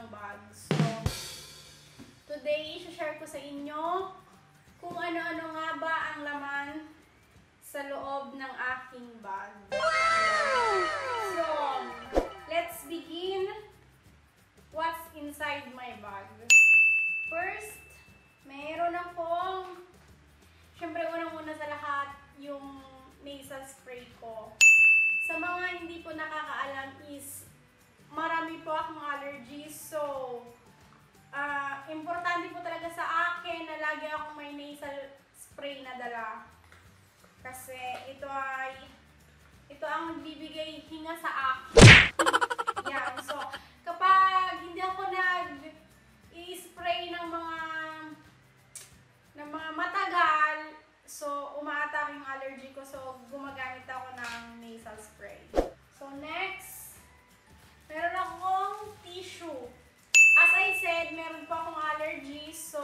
bag. So, today, i-share ko sa inyo kung ano-ano nga ba ang laman sa loob ng aking bag. So, let's begin. What's inside my bag? First, mayroon akong, syempre unang-una sa lahat, yung nasal spray ko. Sa mga hindi po nakakaalam is, marami po akong allergies. So, importante po talaga sa akin na lagi akong may nasal spray na dala. Kasi ito ang magbibigay hinga sa akin. Yan. So, kapag hindi ako nag-i-spray ng mga matagal, so umaatake yung allergy ko. So, gumagamit ako ng nasal spray. So, next, meron akong tissue. As I said, meron po akong allergy. So,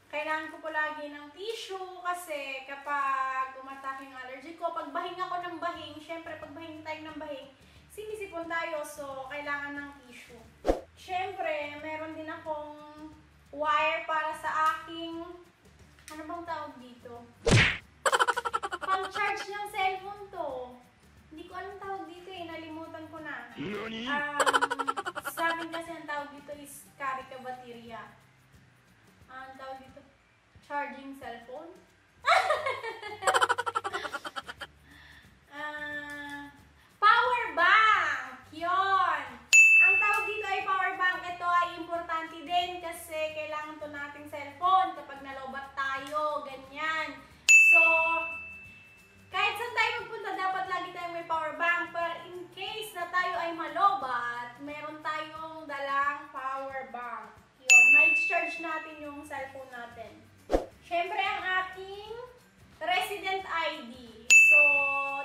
kailangan ko po lagi ng tissue kasi kapag umatake yung allergy ko, pag bahing ako ng bahing, syempre pag bahing tayo ng bahing, sinisipon tayo. So, kailangan ng tissue. Syempre, meron din akong wire para sa aking, ano bang tawag dito? Pang-charge ng cellphone to. Hindi ko alam tawag dito eh, nalimutan ko na. Sa amin kasi ang tawag dito is karika baterya. Ang tawag dito, charging cellphone. Power bank! Yun! Ang tawag dito ay power bank. Ito ay importante din kasi kailangan to nating cellphone kapag nalobat tayo, ganyan. So, kahit saan tayo magpunta, dapat lagi tayong may power bank. Pero in case na tayo ay malobat, meron tayong dalang power bank. Yun, may charge natin yung cellphone natin. Siyempre, ang aking resident ID. So,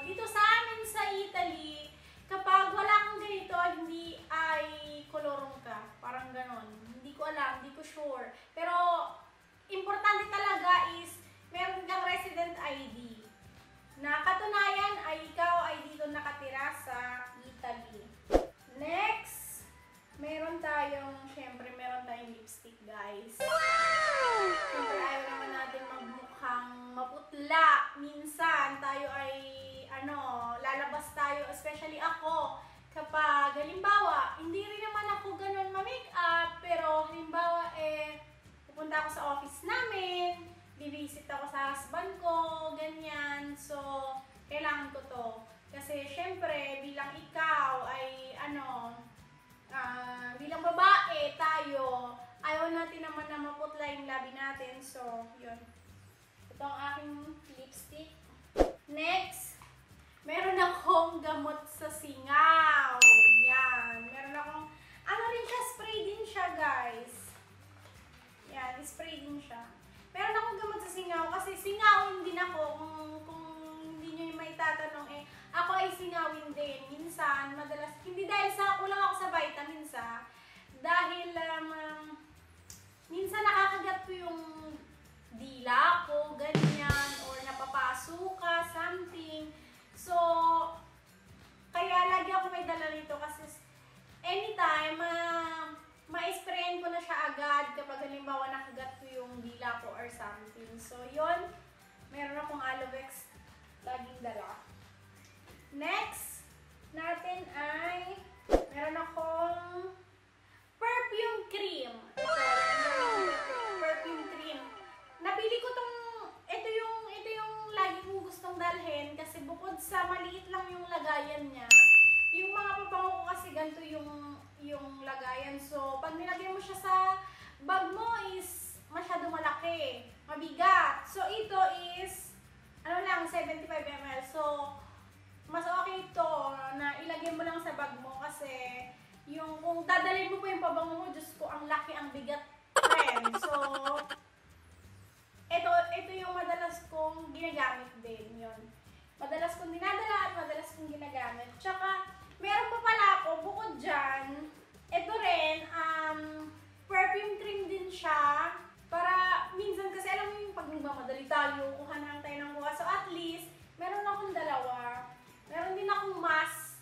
dito sa amin sa Italy, kapag wala kang ganito, hindi ay kolorong ka. Parang ganon. Hindi ko alam, hindi ko sure. Pero, importante talaga is, meron kang resident ID. Na katunayan ay ikaw ay dito nakatira sa Italy. Next, syempre meron tayong lipstick, guys. Wow! Syempre ayaw naman natin magmukhang maputla. Minsan tayo ay, lalabas tayo, especially ako, kapag halimbawa, hindi rin naman ako ganun ma-makeup, pero halimbawa pupunta ako sa office namin, bibisit ako sa husband ko, ganyan. So, kailangan ko to. Kasi, syempre, bilang ikaw ay, bilang babae, tayo, ayaw natin naman na maputla yung labi natin. So, yun. Ito ang aking lipstick. Next, meron akong gamot sa singaw. Yan. Meron akong, rin siya, spray din siya, guys. Yan, spray din siya. Meron akong gamot sa singaw kasi singawin din ako kung hindi nyo yung may tatanong ako ay singawin din. Minsan, madalas, hindi dahil sa kulang ako sa vitamins dahil minsan nakakagat ko yung dila ko, ganyan, or napapaso ka, something. So, kaya lagi ako may dala nito kasi anytime, ma-sprayan ko na siya agad kapag halimbawa nakagat ko yung dila ko or something. So, yun. Meron akong Aloe-Vex laging dala. Next natin ay meron akong perfume cream. Perfume cream. Napili ko ito yung lagi kong gustong dalhin kasi bukod sa maliit lang yung lagayan niya, yung mga pabango ko kasi ganito yung lagayan. So, pag nilagay mo siya sa bag mo is masyado malaki, mabigat. So, ito is, 75 ml. So, mas okay ito na ilagay mo lang sa bag mo kasi kung dadalhin mo po yung pabango mo, Diyos ko, ang laki, ang bigat, friend. So, ito yung madalas kong ginagamit din, yun. Madalas kong dinadala at madalas kong ginagamit. Tsaka, meron pa pala ako, bukod dyan, ito rin, perfume cream din siya. Para, minsan kasi alam mo yung pag nagmamadali tayo, kuha na lang tayo ng kuha. So, at least, meron akong dalawa. Meron din akong mask.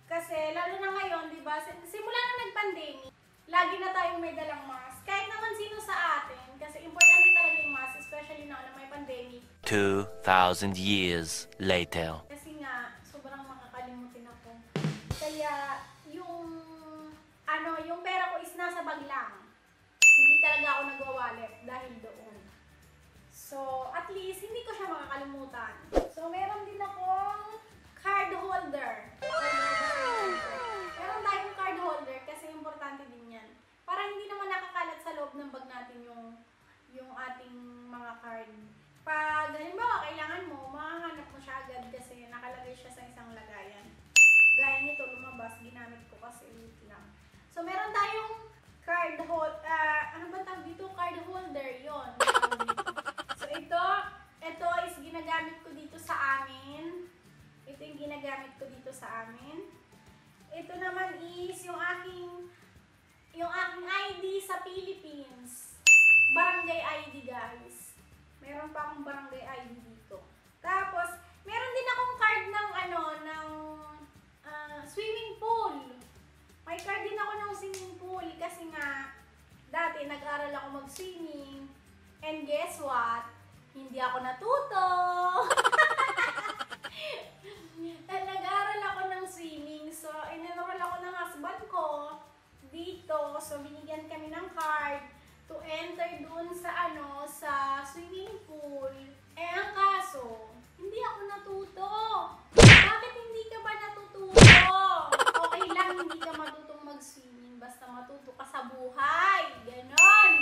Kasi, lalo na ngayon, di ba? Simula na nag-pandemic, lagi na tayong may dalang mask. Kahit naman sino sa atin, kasi importante talaga yung mask, especially na may pandemic. 2,000 years later. Kasi nga, sobrang makakalimutin ako. Kaya, yung pera ko is nasa bag lang. Hindi talaga ako nagwa-wallet dahil doon. So, at least, hindi ko siya makakalimutan. So, meron din akong card holder. Meron tayong card holder kasi importante din yan. Para hindi naman nakakalat sa loob ng bag natin yung ating mga card. Pag, halimbawa, kailangan mo, makahanap mo siya agad kasi nakalagay siya sa isang lagayan. Gaya nito, lumabas, ginamit ko kasi wait lang. So, meron tayong card holder, ano ba tawag dito? Card holder, yon. So, ito is ginagamit ko dito sa amin. Ito yung ginagamit ko dito sa amin. Ito naman is yung aking ID sa Philippines. Barangay ID, guys. Meron pa akong barangay ID dito. Tapos, meron din akong card ng swimming pool. May card din ako ng swimming pool kasi nga dati nag-aral ako mag-swimming. And guess what? Hindi ako natuto. Nag-aral ako ng swimming. So, in-enroll ako ng husband ko dito. So, binigyan kami ng card to enter dun sa sa swimming pool. Eh, ang kaso, hindi ako natuto. Bakit hindi ka ba natututo? Okay lang, hindi ka matutong mag-swimming. Basta matuto ka sa buhay. Ganon.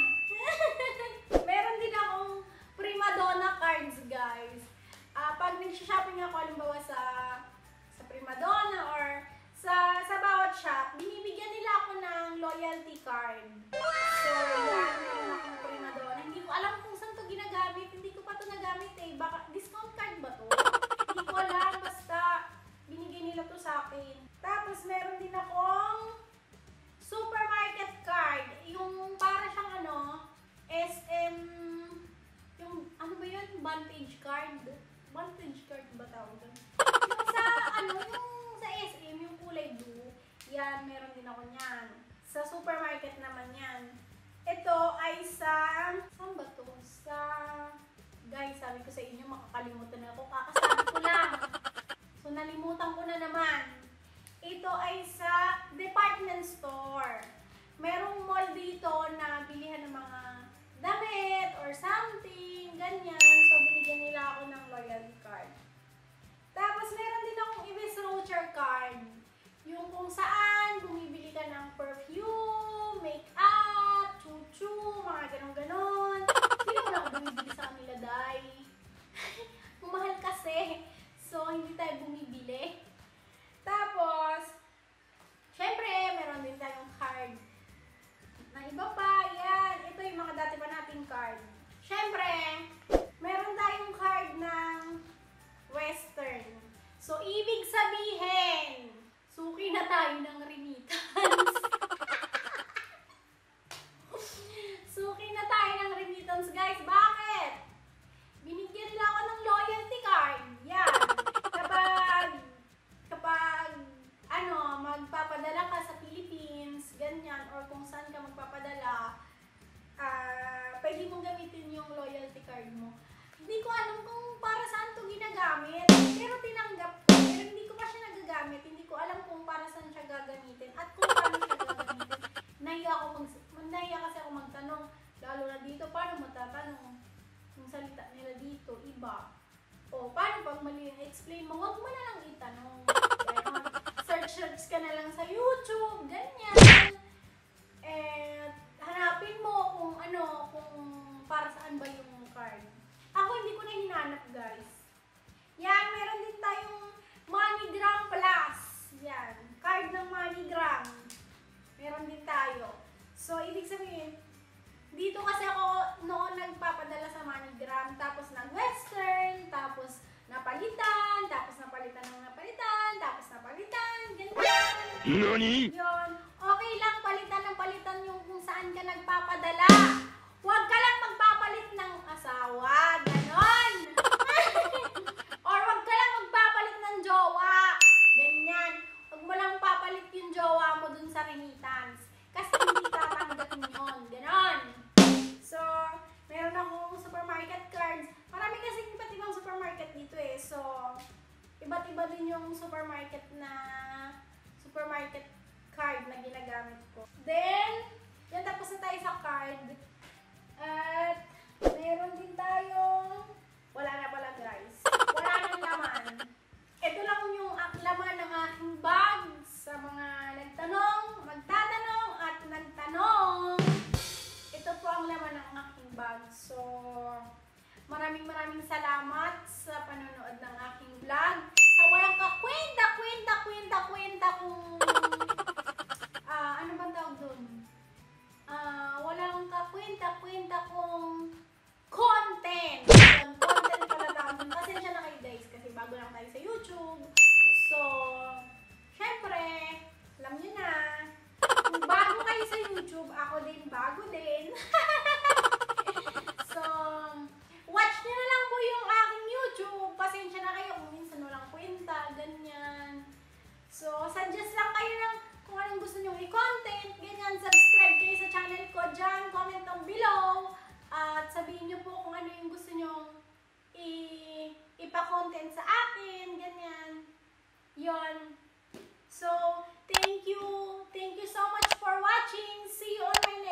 Meron din akong prima donna cards, guys. Pag nag-shopping ako, halimbawa sa prima donna or sa bawat shop, binibigyan nila ako ng loyalty card. So, yan, meron akong prima donna. Hindi ko alam kung saan to ginagamit. Hindi ko pa to nagamit eh. Baka discount card ba to? Hindi ko alam. Basta, binigay nila to sa akin. Tapos, meron din akong supermarket card. Yung para siyang SM, yung ano ba yun? Vantage card. Vantage card ba tawag? Yung sa yung sa SM, yung kulay blue. Yan, meron din ako niyan. Sa supermarket naman yan. Ito ay saan ba to? Guys, sabi ko sa inyo, makakalimutan na ako. Kakasabi ko lang. So, nalimutan ko na naman. Ito ay sa department store. Merong mall dito na bilihan ng mga damit or something, ganyan. So, binigyan nila ako ng loyalty card. Tapos, meron din akong Ibis Rocher card. Yung kung saan, bumibili ka ng perfume, make-up, chuchu, mga ganon-ganon. Hindi naman ako bumibili sa kanila, day. Mahal kasi. So, hindi tayo bumibili. Tapos, syempre, meron din tayong card na iba pa. Yan. Ito yung mga dati pa nating card. Syempre, meron tayong card ng Western. So, ibig sabihin, suki na tayo ng remittance. Suki na tayo ng remittance, guys. Bakit? Binigyan nila ako ng loyalty card. Yan. Kapag magpapadala ka sa Philippines, ganyan, or kung saan ka magpapadala, pwede mong gamitin yung loyalty card mo. Hindi ko alam kung para saan to ginagamit, pero tinanggap ko. Pero hindi ko pa siya nagagamit. Hindi ko alam kung para saan siya gagamitin at kung paano siya gagamitin. Nahiya kasi ako magtanong. Lalo na dito, paano matatanong? Yung salita nila dito, iba. O, paano pag mali yung explain mo, huwag mo na lang itanong. Search ka na lang sa YouTube, ganyan. And hanapin mo kung para saan ba yung card. Ako hindi ko na hinanap, guys. Yan, meron din tayong MoneyGram Plus. Yan, card ng MoneyGram. Meron din tayo. So, ibig sabihin, dito kasi ako noon nagpapadala sa MoneyGram, tapos nag-Western, tapos napalitan, tapos napalitan, ganyan. NANI? Yun. Okay lang, palitan ng palitan yung kung saan ka nagpapadala. Huwag ka lang magpapalit ng asawa, ganon. Or huwag ka lang magpapalit ng jowa, ganyan. Huwag mo lang papalit yung jowa mo dun sa remittance. Kasi hindi tayo salamat sa panonood ng aking vlog. Sa walang kakwenta kung ano bang tawag doon? Walang kakwenta kung content. Yun, content pala tawag doon. Pasensya na kayo guys kasi bago lang tayo sa YouTube. So, syempre, alam nyo na, kung bago kayo sa YouTube, ako din bago din. So, watch nyo na lang po yung aking YouTube. Pasensya na kayo kung minsan walang kwenta, ganyan. So, suggest lang kayo ng kung anong gusto nyo i-content, ganyan. Subscribe kayo sa channel ko dyan, comment down below. At sabihin nyo po kung ano yung gusto nyo ipa-content sa akin, ganyan. Yon. So, thank you. Thank you so much for watching. See you on my next